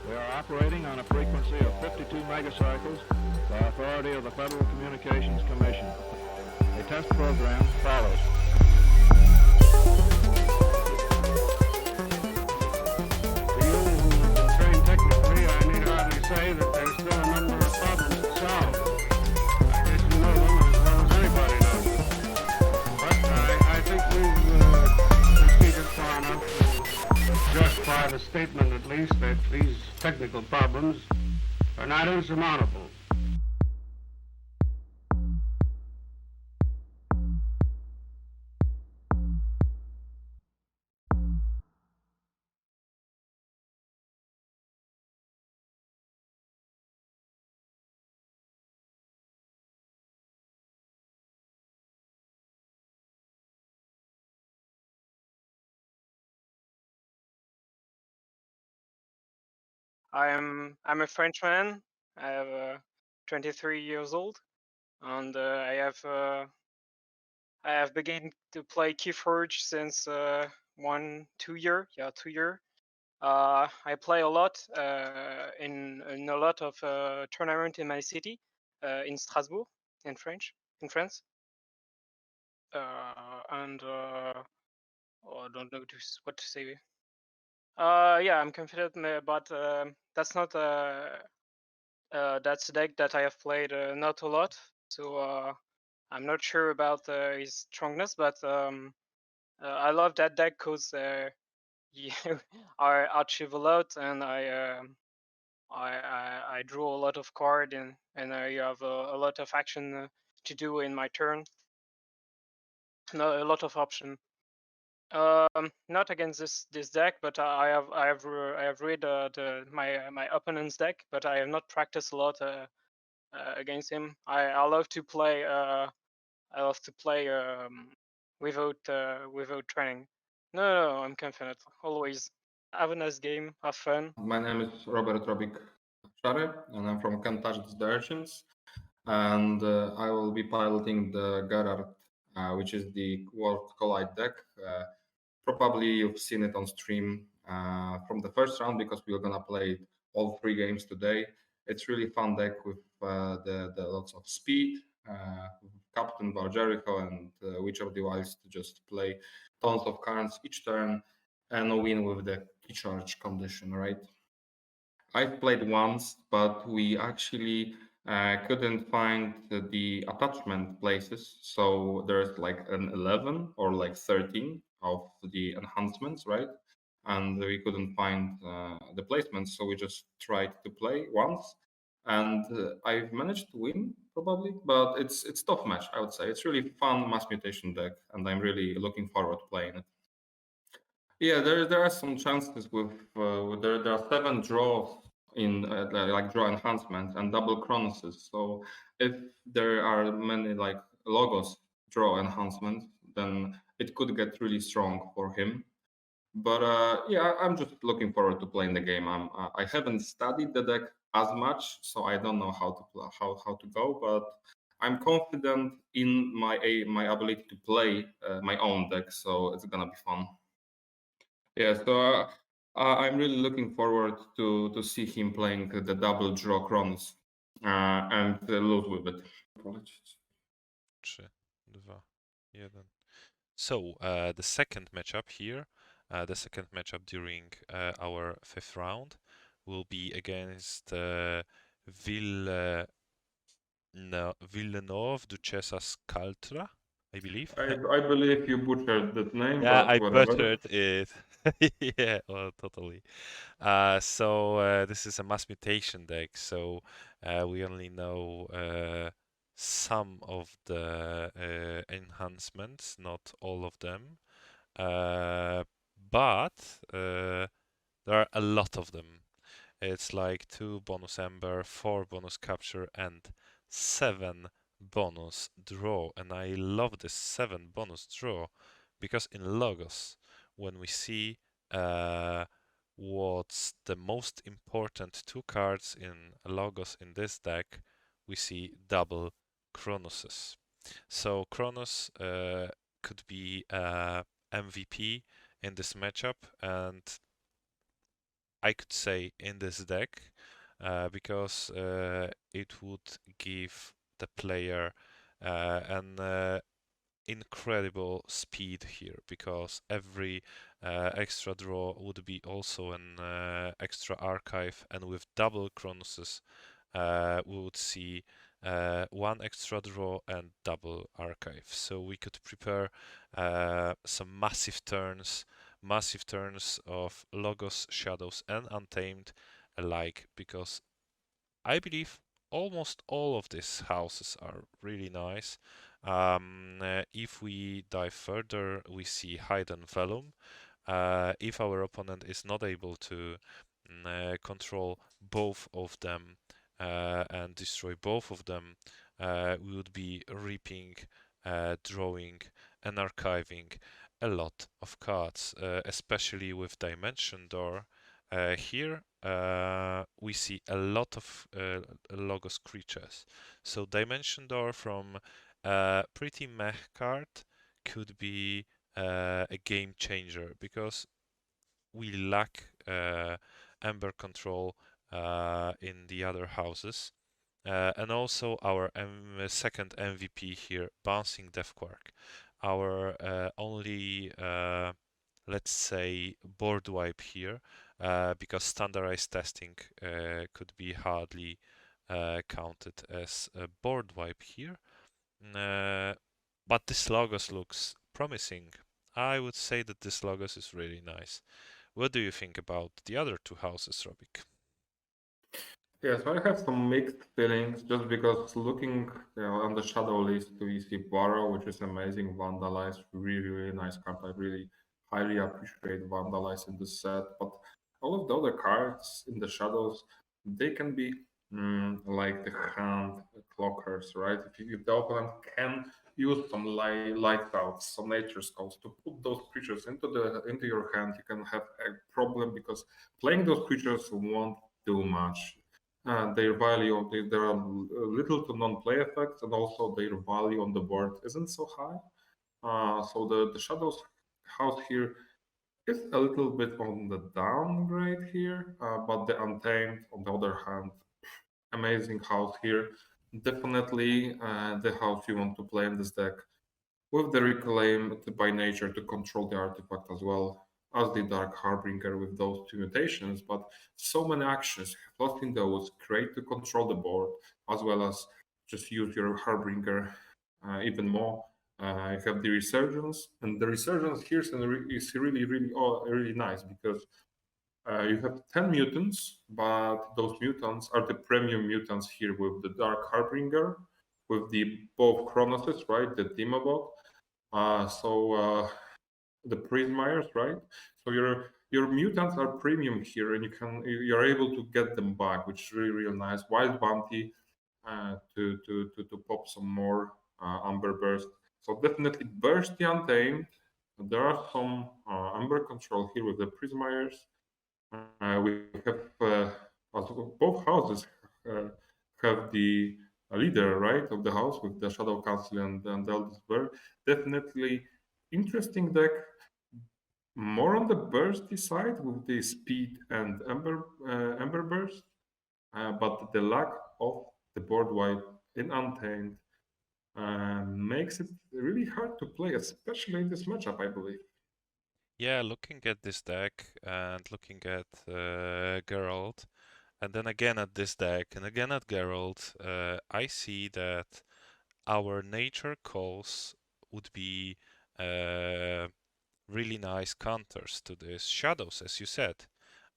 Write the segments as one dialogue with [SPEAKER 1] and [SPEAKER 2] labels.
[SPEAKER 1] We are operating on a frequency of 52 megacycles by authority of the Federal Communications Commission. A test program follows. To you who are trained technically, I need hardly say that there's still a number of problems to solve. I guess you know them as well as anybody knows them. But I think we've proceeded far enough to justify the statement, at least, that these technical problems are not insurmountable.
[SPEAKER 2] I'm a Frenchman. I have 23 years old, and I have begun to play Keyforge since 2 year. Yeah, 2 year. I play a lot in a lot of tournament in my city, in Strasbourg, in France. And I don't know what to say. Yeah, I'm confident, but that's not that's a deck that I have played not a lot, so I'm not sure about his strongness. But I love that deck because you I achieve a lot, and I draw a lot of card, and I have a lot of action to do in my turn. No, a lot of option. Not against this deck, but I have read my opponent's deck, but I have not practiced a lot against him. I love to play without training. No, I'm confident always. Have a nice game. Have fun.
[SPEAKER 3] My name is Robert Robik Szary, and I'm from Can't Touch the Urchins. And I will be piloting the Gerard, which is the World Collide deck. Probably you've seen it on stream from the first round because we're gonna play all 3 games today. It's really fun deck with the lots of speed, Captain Valjericho, and Witch of the Wilds to just play tons of cards each turn and win with the key charge condition, right? I've played once, but we actually couldn't find the attachment places. So there's like an 11 or like 13 of the enhancements, right? And we couldn't find the placements, so we just tried to play once, and I've managed to win probably, but it's tough match, I would say. It's really fun mass mutation deck, and I'm really looking forward to playing it. Yeah, there are some chances with there are 7 draws in like draw enhancement and double chronoses. So if there are many like logos draw enhancements, then it could get really strong for him. But yeah, I'm just looking forward to playing the game. I haven't studied the deck as much, so I don't know how to go. But I'm confident in my ability to play my own deck, so it's gonna be fun. Yeah, so I'm really looking forward to see him playing the double draw Chronos and lose with it. Apologies.
[SPEAKER 4] 3, 2, 1. So the second matchup here, the second matchup during our 5th round will be against Villeneuve Duchessa Scaltra, I believe.
[SPEAKER 3] I believe you butchered that name.
[SPEAKER 4] Yeah,
[SPEAKER 3] but
[SPEAKER 4] I
[SPEAKER 3] whatever.
[SPEAKER 4] butchered it. Yeah, well, totally. So this is a mass mutation deck, so we only know some of the enhancements, not all of them. But there are a lot of them. It's like 2 bonus Ember, 4 bonus Capture, and 7 bonus Draw. And I love this 7 bonus Draw because in Logos, when we see what's the most important 2 cards in Logos in this deck, we see double Chronoses. So Chronos could be MVP in this matchup, and I could say in this deck, because it would give the player an incredible speed here, because every extra draw would be also an extra archive, and with double Chronuses we would see one extra draw and double archive. So we could prepare some massive turns of Logos, Shadows, and Untamed alike, because I believe almost all of these houses are really nice. If we dive further, we see Hidden Vellum. If our opponent is not able to control both of them and destroy both of them, we would be reaping, drawing, and archiving a lot of cards, especially with Dimension Door. Here we see a lot of Logos creatures. So Dimension Door from pretty meh card could be a game changer, because we lack Ember control in the other houses. And also our second MVP here, Bouncing Deathquark. Our only, let's say, board wipe here, because standardized testing could be hardly counted as a board wipe here. But this Logos looks promising. I would say that this Logos is really nice. What do you think about the other two houses, Robic?
[SPEAKER 3] Yes, I have some mixed feelings just because looking on the shadow list, we see Borrow, which is amazing, Vandalize, really, really nice card. I really highly appreciate Vandalize in this set. But all of the other cards in the shadows, they can be like the hand clockers, right? If the opponent can use some light outs, some nature skulls to put those creatures into your hand, you can have a problem because playing those creatures won't do much. Their value, there are little to non-play effects, and also their value on the board isn't so high. So the Shadows house here is a little bit on the downgrade here, but the Untamed, on the other hand, amazing house here. Definitely the house you want to play in this deck, with the Reclaim by nature to control the artifact as well as the Dark Harbinger with those two mutations, but so many actions, plus in those, great to control the board, as well as just use your Harbinger even more. I have the Resurgence, and the Resurgence here is really, really, really nice because you have 10 mutants, but those mutants are the premium mutants here with the Dark Harbinger, with the both Chronoses, right, the Demobot, the Prismires, right? So your mutants are premium here, and you're able to get them back, which is really nice. Wild Bounty to pop some more Amber Burst. So definitely Burst the Untamed. There are some Amber control here with the Prismires. We have both houses have the leader, right, of the house with the Shadow Council and Eldest Bear. Definitely interesting deck. More on the bursty side with the speed and Ember Burst, but the lack of the board wipe in Untamed makes it really hard to play, especially in this matchup, I believe.
[SPEAKER 4] Yeah, looking at this deck and looking at Geralt, and then again at this deck and again at Geralt, I see that our nature calls would be really nice counters to these shadows, as you said.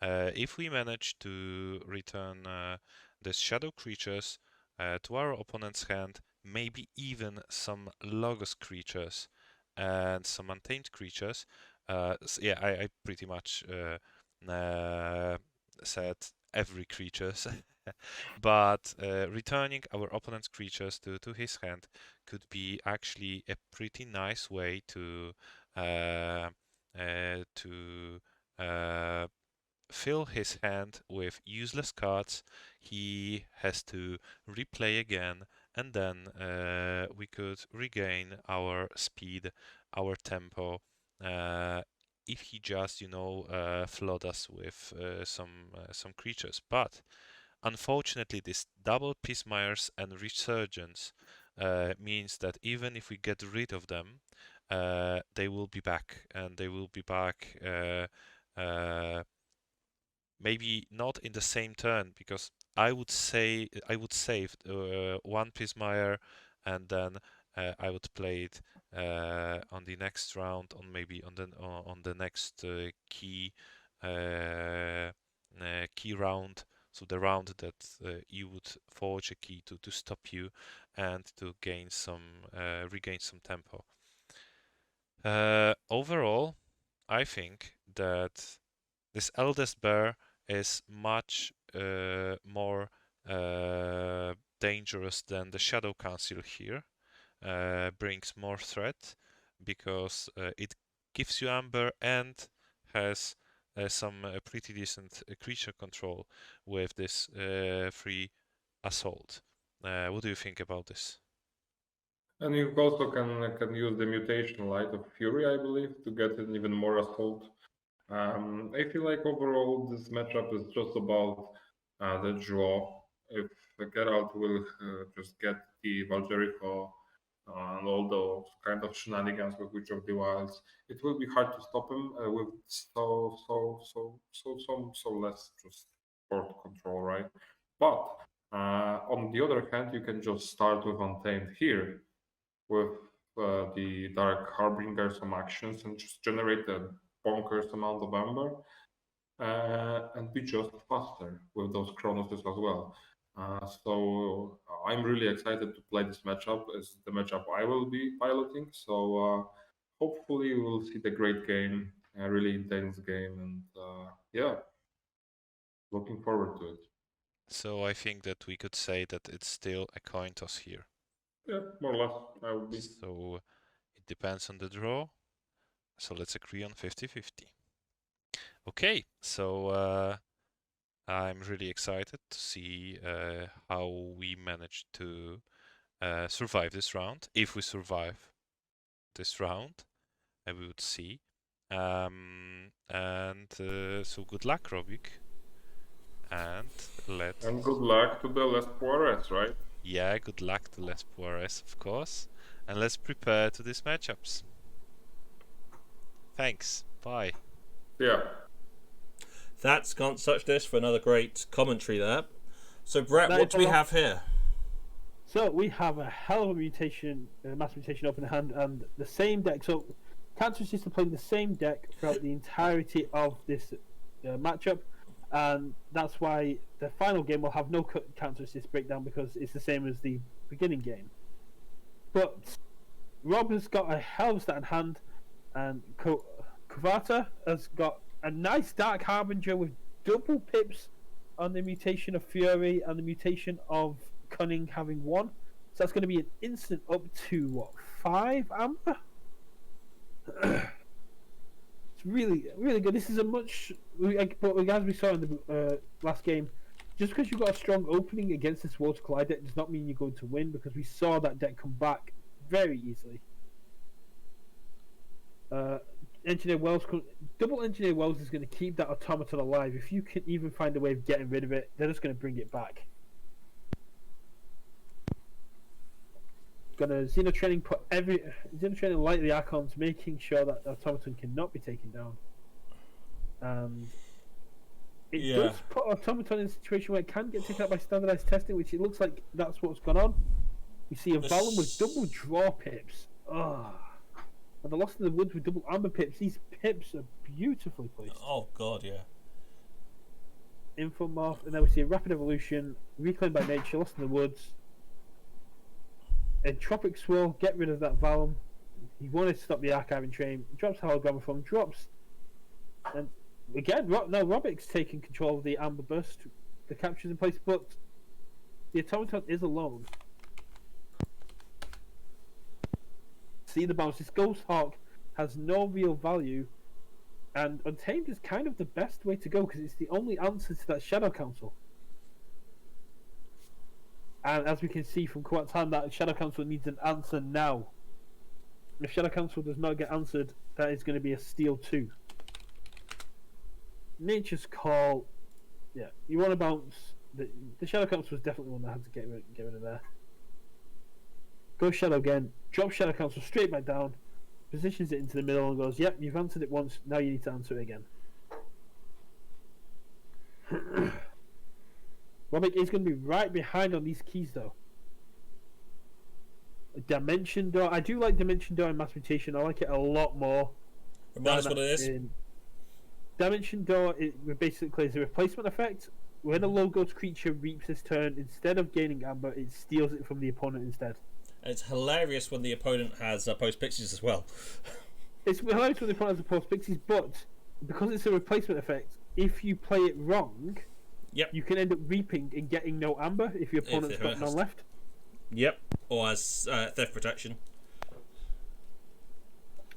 [SPEAKER 4] If we manage to return these shadow creatures to our opponent's hand, maybe even some Logos creatures and some Untamed creatures, yeah, I pretty much said every creatures. But returning our opponent's creatures to his hand could be actually a pretty nice way to uh, fill his hand with useless cards. He has to replay again, and then we could regain our speed, our tempo if he just, flood us with some creatures. But unfortunately, this double Pismires and Resurgence means that even if we get rid of them, they will be back, and they will be back maybe not in the same turn, because I would say I would save one Pismire, and then I would play it on the next round, on the next key round. So the round that you would forge a key to stop you and to gain regain some tempo. Overall, I think that this Eldest Bear is much more dangerous than the Shadow Council here. Brings more threat because it gives you Amber and has some pretty decent creature control with this free assault. What do you think about this?
[SPEAKER 3] And you also can use the mutation Light of Fury, I believe, to get an even more assault. I feel like overall this matchup is just about the draw. If Geralt will just get the Valerico and all those kind of shenanigans with Witch of the Wilds, it will be hard to stop him with so less just board control, right? But on the other hand, you can just start with Untamed here with the Dark Harbinger, some actions, and just generate a bonkers amount of Amber and be just faster with those Chronoses as well. So I'm really excited to play this matchup. It's the matchup I will be piloting. So hopefully we'll see the great game, a really intense game, and yeah, looking forward to it.
[SPEAKER 4] So I think that we could say that it's still a coin toss here.
[SPEAKER 3] Yeah, more or less, I would be.
[SPEAKER 4] So it depends on the draw. So let's agree on 50-50. Okay, so I'm really excited to see how we manage to survive this round. If we survive this round, we would see. So good luck, Robic. And
[SPEAKER 3] good luck to the Les Poires, right?
[SPEAKER 4] Yeah, good luck to Les Poires, of course. And let's prepare to these matchups. Thanks. Bye.
[SPEAKER 3] Yeah.
[SPEAKER 5] That's Can't Touch This for another great commentary there. So, Brett, what do we have here?
[SPEAKER 6] So, we have a hell of a mutation, mass mutation up in hand, and the same deck. So, Can't Touch This are playing the same deck throughout the entirety of this matchup, and that's why the final game will have no Can't Touch This breakdown, because it's the same as the beginning game. But Rob has got a hell of a stat in hand, and KOTE has got a nice Dark Harbinger with double pips on the mutation of Fury and the mutation of Cunning having 1. So that's going to be an instant up to, what, 5 Amber? It's really, really good. This is a much... But as we saw in the last game, just because you've got a strong opening against this Water Collide deck does not mean you're going to win, because we saw that deck come back very easily. Engineer Wells, double Engineer Wells is going to keep that automaton alive. If you can even find a way of getting rid of it, they're just going to bring it back. Going to Xenotraining Xenotraining light the Archons, making sure that the automaton cannot be taken down. And it does put automaton in a situation where it can get taken out by standardized testing, which it looks like that's what's gone on. We see a Valen with double draw pips. And the Lost in the Woods with double Amber pips. These pips are beautifully placed.
[SPEAKER 5] Oh god, yeah.
[SPEAKER 6] Infomorph, and then we see a Rapid Evolution, Reclaimed by Nature, Lost in the Woods. Entropic Swirl, get rid of that Valen. He wanted to stop the Archiving Train. Drops Hologrammophone, drops. And again, now Robic's taking control of the Amber Burst. The capture's in place, but the automaton is alone. See the bounce. This Ghost Hawk has no real value, and Untamed is kind of the best way to go, because it's the only answer to that Shadow Council. And as we can see from KOTE's hand, that Shadow Council needs an answer now. If Shadow Council does not get answered, that is going to be a steal 2. Nature's Call. Yeah, you want to bounce. The Shadow Council was definitely one that had to get rid of there. Go Shadow again. Drop Shadow Council straight back down. Positions it into the middle and goes, yep, you've answered it once. Now you need to answer it again. Robic is going to be right behind on these keys, though. Dimension Door. I do like Dimension Door in Mass Mutation. I like it a lot more.
[SPEAKER 5] Remind us what it is.
[SPEAKER 6] Dimension Door basically is a replacement effect. When a low-ghost creature reaps this turn, instead of gaining Amber, it steals it from the opponent instead.
[SPEAKER 5] And it's hilarious when the opponent has post pixies as well.
[SPEAKER 6] It's hilarious when the opponent has post pixies, but because it's a replacement effect, if you play it wrong,
[SPEAKER 5] Yep.
[SPEAKER 6] you can end up reaping and getting no Amber if your opponent's got none left.
[SPEAKER 5] Yep. Or as theft protection.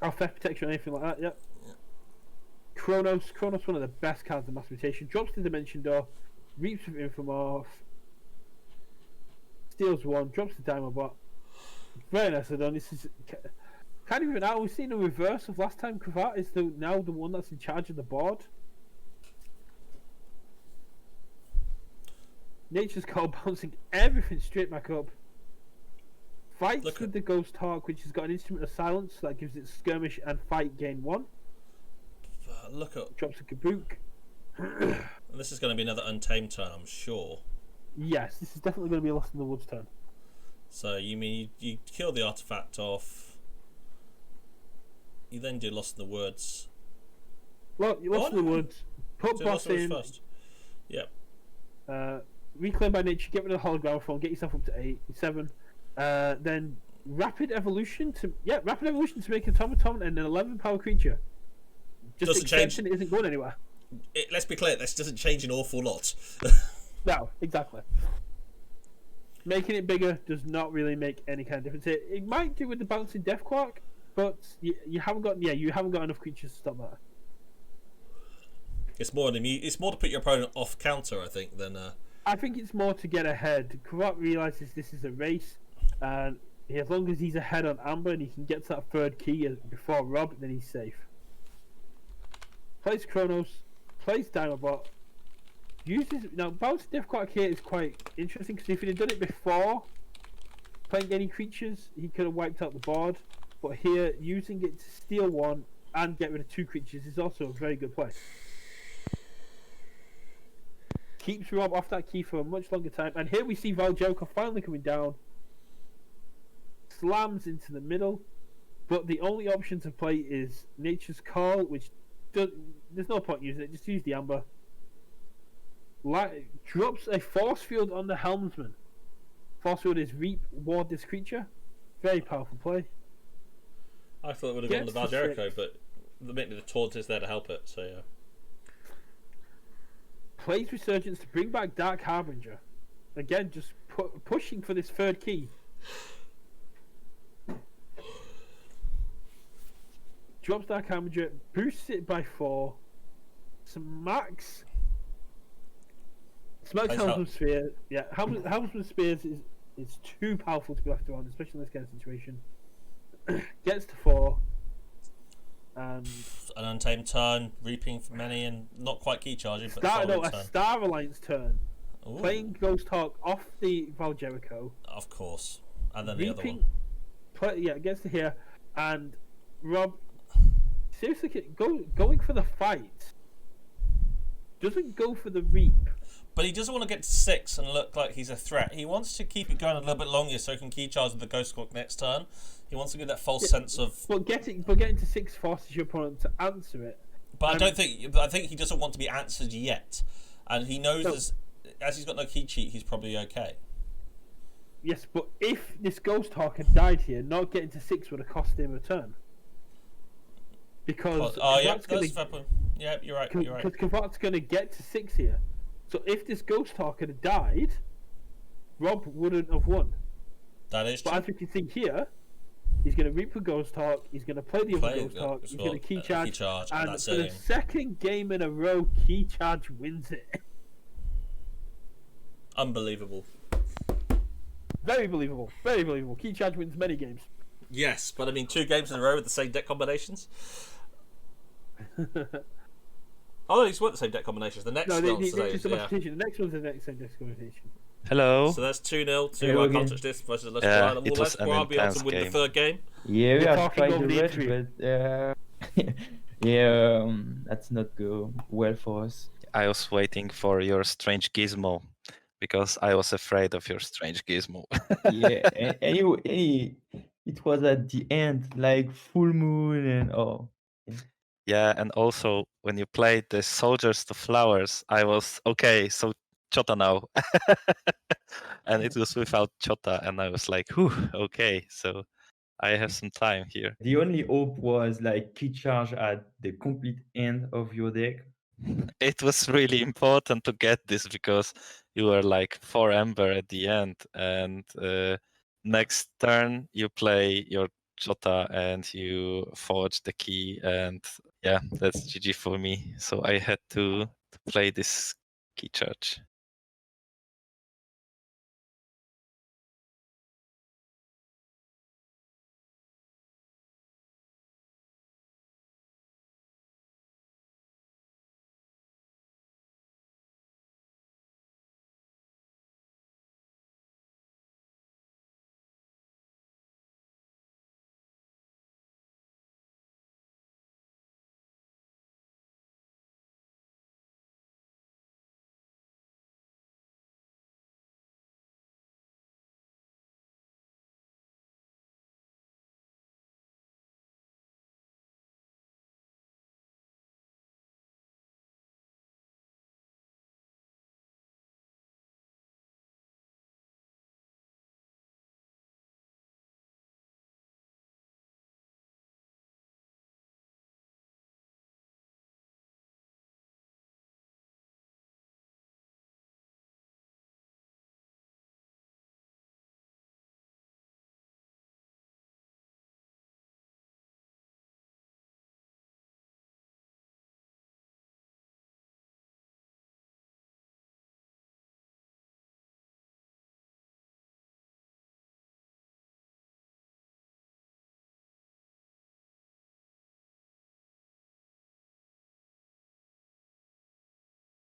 [SPEAKER 6] Or theft protection or anything like that, yep. Chronos, one of the best cards in Mass Mutation. Drops the Dimension Door, reaps with Infomorph, steals 1, drops the Diamond Bot. Very nice done. This is kind of even out. We've seen a reverse of last time. Kavat is now the one that's in charge of the board. Nature's Call bouncing everything straight back up. Fights with the Ghost Hawk, which has got an Instrument of Silence that gives it Skirmish and Fight gain 1.
[SPEAKER 5] Look at
[SPEAKER 6] Drops a Kabook.
[SPEAKER 5] This is going to be another Untamed turn, I'm sure.
[SPEAKER 6] Yes, this is definitely going to be a Lost in the Woods turn.
[SPEAKER 5] So you mean you kill the artifact off? You then do Lost in the Woods.
[SPEAKER 6] Well, you Lost in the Woods. Put boss in.
[SPEAKER 5] First. Yep.
[SPEAKER 6] Reclaim by Nature. Get rid of the hologram form. Get yourself up to 7. Then Rapid Evolution to make an automaton and an 11 power creature. Just
[SPEAKER 5] doesn't change.
[SPEAKER 6] It isn't going anywhere.
[SPEAKER 5] Let's be clear. This doesn't change an awful lot.
[SPEAKER 6] No, exactly. Making it bigger does not really make any kind of difference. It might do with the bouncing Death Quark, but you haven't got enough creatures to stop that.
[SPEAKER 5] It's more to put your opponent off counter, I think, than.
[SPEAKER 6] I think it's more to get ahead. Kavat realizes this is a race, and as long as he's ahead on Amber and he can get to that 3rd key before Rob, then he's safe. Plays Chronos, plays Dimebot. Now bouncing Death Quark here is quite interesting because if he'd have done it before playing any creatures, he could have wiped out the board. But here, using it to steal 1 and get rid of 2 creatures is also a very good play. Keeps Rob off that key for a much longer time, and here we see Valjoka finally coming down. Slams into the middle, but the only option to play is Nature's Call, which there's no point using it. Just use the Amber. Drops a Force Field on the Helmsman. Force Field is Reap, ward this creature. Very powerful play.
[SPEAKER 5] I thought it would have gone to Valjericho, but maybe the taunt is there to help it, so yeah.
[SPEAKER 6] Plays Resurgence to bring back Dark Harbinger. Again, just pushing for this 3rd key. Drops Dark Harbinger, boosts it by 4. Smacks Helmsman Sphere. Yeah, Helmsman Spears is too powerful to be left around, especially in this kind of situation. Gets to 4. And
[SPEAKER 5] an Untamed turn, reaping for many, and not quite key charging, but
[SPEAKER 6] a Star Alliance turn.
[SPEAKER 5] Ooh.
[SPEAKER 6] Playing Ghost Hawk off the Valjericho.
[SPEAKER 5] Of course. And then the other one.
[SPEAKER 6] Gets to here. And Rob, seriously, going for the fight. Doesn't go for the reap.
[SPEAKER 5] But he doesn't want to get to 6 and look like he's a threat. He wants to keep it going a little bit longer so he can key charge with the Ghost Hawk next turn. He wants to give that false sense of.
[SPEAKER 6] But getting to 6 forces your opponent to answer it.
[SPEAKER 5] But I think he doesn't want to be answered yet, and he knows as he's got no key cheat, he's probably okay.
[SPEAKER 6] Yes, but if this Ghost Hawk had died here, not getting to 6 would have cost him a turn. Because
[SPEAKER 5] that's a fair point. Yeah, you're right.
[SPEAKER 6] Because Kavat's going to get to 6 here. So if this Ghost Hawk had died, Rob wouldn't have won.
[SPEAKER 5] That is true.
[SPEAKER 6] But as we can see here, he's going to reap a Ghost Hawk, he's going to play the other Ghost Hawk, he's going to key charge, and for the 2nd game in a row, key charge wins it.
[SPEAKER 5] Unbelievable.
[SPEAKER 6] Very believable. Very believable. Key charge wins many games.
[SPEAKER 5] Yes, but I mean 2 games in a row with the same deck combinations. Oh, these weren't the same deck combinations. The next
[SPEAKER 6] No,
[SPEAKER 5] one's
[SPEAKER 6] the
[SPEAKER 5] today. Yeah.
[SPEAKER 6] the next one's the next same disqualification.
[SPEAKER 4] Hello.
[SPEAKER 5] So that's 2-0 to
[SPEAKER 7] Hello
[SPEAKER 5] I Can't
[SPEAKER 7] again.
[SPEAKER 5] Touch This versus Les
[SPEAKER 4] Yeah,
[SPEAKER 5] Brown.
[SPEAKER 4] it
[SPEAKER 5] Will
[SPEAKER 4] was
[SPEAKER 5] Les
[SPEAKER 4] an
[SPEAKER 5] Brown be able to
[SPEAKER 4] intense
[SPEAKER 5] win the
[SPEAKER 4] game.
[SPEAKER 5] 3rd game?
[SPEAKER 7] Yeah, we
[SPEAKER 6] We're
[SPEAKER 7] have
[SPEAKER 6] talking
[SPEAKER 7] tried
[SPEAKER 6] over
[SPEAKER 7] the
[SPEAKER 6] the
[SPEAKER 7] red,
[SPEAKER 6] interview.
[SPEAKER 7] but yeah, that's not go well for us.
[SPEAKER 4] I was waiting for your strange gizmo because I was afraid of your strange gizmo.
[SPEAKER 7] Yeah, anyway, it was at the end, like full moon and oh.
[SPEAKER 4] Yeah, and also when you played the Soldiers to Flowers, I was okay, so Chota now. And it was without Chota, and I was like, whew, okay, so I have some time here.
[SPEAKER 7] The only hope was like key charge at the complete end of your deck.
[SPEAKER 4] It was really important to get this because you were like 4 Ember at the end, and next turn you play your Chota and you forge the key, and yeah, that's GG for me. So I had to play this key charge.